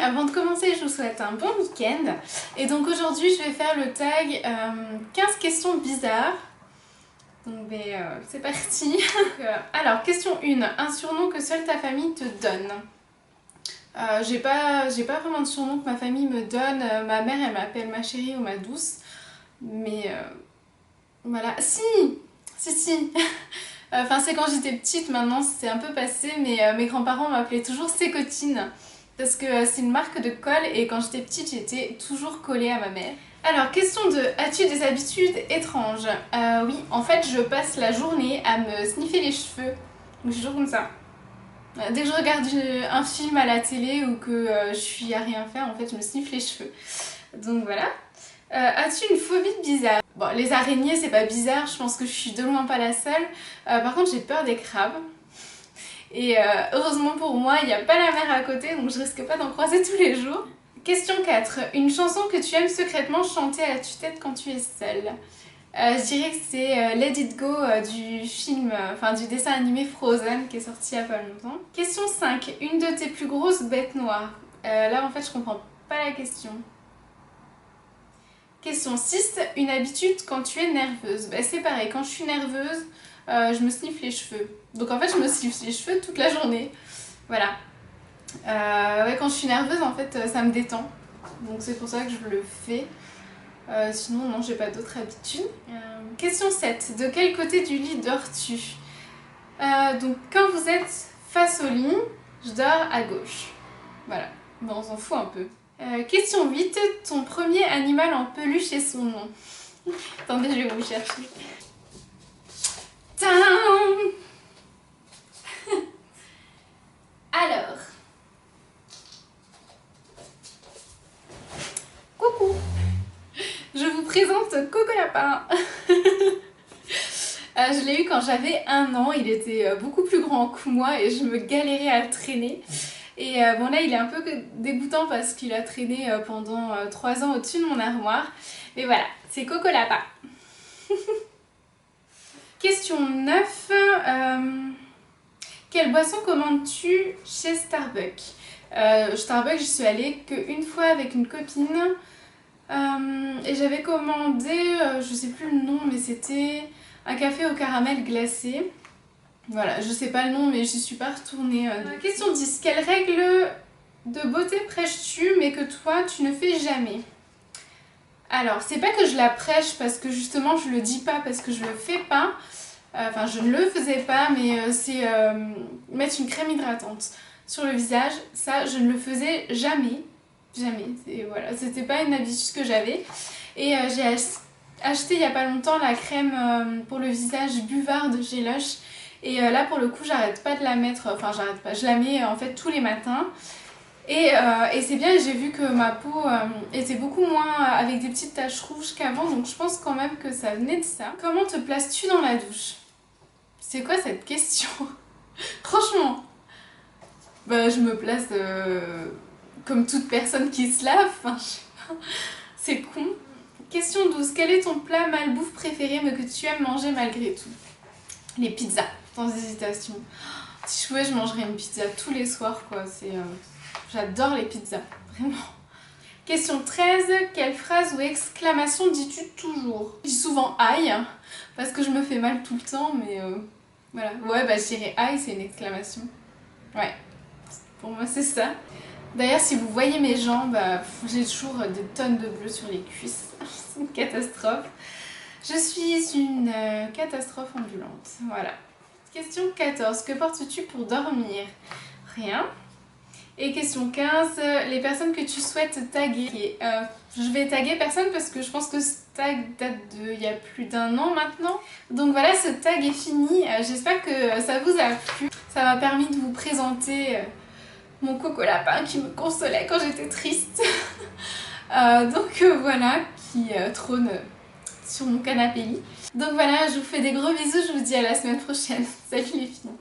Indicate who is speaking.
Speaker 1: avant de commencer je vous souhaite un bon week-end. Et donc aujourd'hui je vais faire le tag 15 questions bizarres. Donc c'est parti. Alors question 1, un surnom que seule ta famille te donne. J'ai pas vraiment de surnom que ma famille me donne. Ma mère elle m'appelle ma chérie ou ma douce. Mais voilà, si. Enfin c'est quand j'étais petite, maintenant c'est un peu passé, mais mes grands-parents m'appelaient toujours Sécotine. Parce que c'est une marque de colle et quand j'étais petite j'étais toujours collée à ma mère. Alors question 2, as-tu des habitudes étranges? Oui, en fait je passe la journée à me sniffer les cheveux. Donc je suis toujours comme ça. Dès que je regarde un film à la télé ou que je suis à rien faire, en fait je me sniffe les cheveux. Donc voilà. As-tu une phobie bizarre? Bon, les araignées c'est pas bizarre, je pense que je suis de loin pas la seule. Par contre j'ai peur des crabes. Et heureusement pour moi, il n'y a pas la mer à côté, donc je risque pas d'en croiser tous les jours. Question 4. Une chanson que tu aimes secrètement chanter à tue-tête quand tu es seule. Je dirais que c'est Let It Go du film, du dessin animé Frozen qui est sorti il y a pas longtemps. Question 5. Une de tes plus grosses bêtes noires. Là en fait je comprends pas la question. Question 6. Une habitude quand tu es nerveuse. C'est pareil, quand je suis nerveuse, je me sniffe les cheveux. Donc en fait je me sniffe les cheveux toute la journée. Voilà. Ouais, quand je suis nerveuse en fait ça me détend. Donc c'est pour ça que je le fais. Sinon non, j'ai pas d'autres habitudes. Question 7. De quel côté du lit dors-tu? Donc quand vous êtes face au lit, je dors à gauche. Voilà, bon, on s'en fout un peu. Question 8. Ton premier animal en peluche et son nom. Attendez, je vais vous chercher. Tadam! Alors, coucou, je vous présente Coco Lapin. Je l'ai eu quand j'avais 1 an, il était beaucoup plus grand que moi et je me galérais à le traîner. Et bon là il est un peu dégoûtant parce qu'il a traîné pendant 3 ans au-dessus de mon armoire. Mais voilà, c'est Coco Lapin. Question 9. Quelle boisson commandes-tu chez Starbucks? Starbucks, j'y suis allée qu'une fois avec une copine. Et j'avais commandé, je sais plus le nom, mais c'était un café au caramel glacé. Voilà, je sais pas le nom, mais j'y suis pas retournée. Question 10. Quelle règle de beauté prêches-tu, mais que toi, tu ne fais jamais? Alors, c'est pas que je la prêche parce que justement, je le dis pas parce que je le fais pas. Enfin, je ne le faisais pas, mais c'est mettre une crème hydratante sur le visage. Ça, je ne le faisais jamais. Jamais. Et voilà, c'était pas une habitude que j'avais. Et j'ai acheté il y a pas longtemps la crème pour le visage Buvard de chez Lush. Et là, pour le coup, j'arrête pas de la mettre. Enfin, j'arrête pas. Je la mets en fait tous les matins. Et c'est bien, j'ai vu que ma peau était beaucoup moins avec des petites taches rouges qu'avant. Donc je pense quand même que ça venait de ça. Comment te places-tu dans la douche? C'est quoi cette question? Franchement, je me place comme toute personne qui se lave. Enfin, je sais pas. C'est con. Question 12. Quel est ton plat malbouffe préféré mais que tu aimes manger malgré tout? Les pizzas, sans hésitation. Si je pouvais, je mangerais une pizza tous les soirs, quoi. J'adore les pizzas, vraiment. Question 13. Quelle phrase ou exclamation dis-tu toujours? Je dis souvent aïe, parce que je me fais mal tout le temps, mais voilà. Ouais, je dirais aïe, c'est une exclamation. Ouais, pour moi c'est ça. D'ailleurs, si vous voyez mes jambes, j'ai toujours des tonnes de bleus sur les cuisses. C'est une catastrophe. Je suis une catastrophe ambulante. Voilà. Question 14. Que portes-tu pour dormir? Rien. Et question 15, les personnes que tu souhaites taguer. Je vais taguer personne parce que je pense que ce tag date d'il y a plus d'1 an maintenant. Donc voilà, ce tag est fini. J'espère que ça vous a plu. Ça m'a permis de vous présenter mon Coco Lapin qui me consolait quand j'étais triste. Donc voilà, qui trône sur mon canapé lit. Donc voilà, je vous fais des gros bisous, je vous dis à la semaine prochaine. Salut les filles.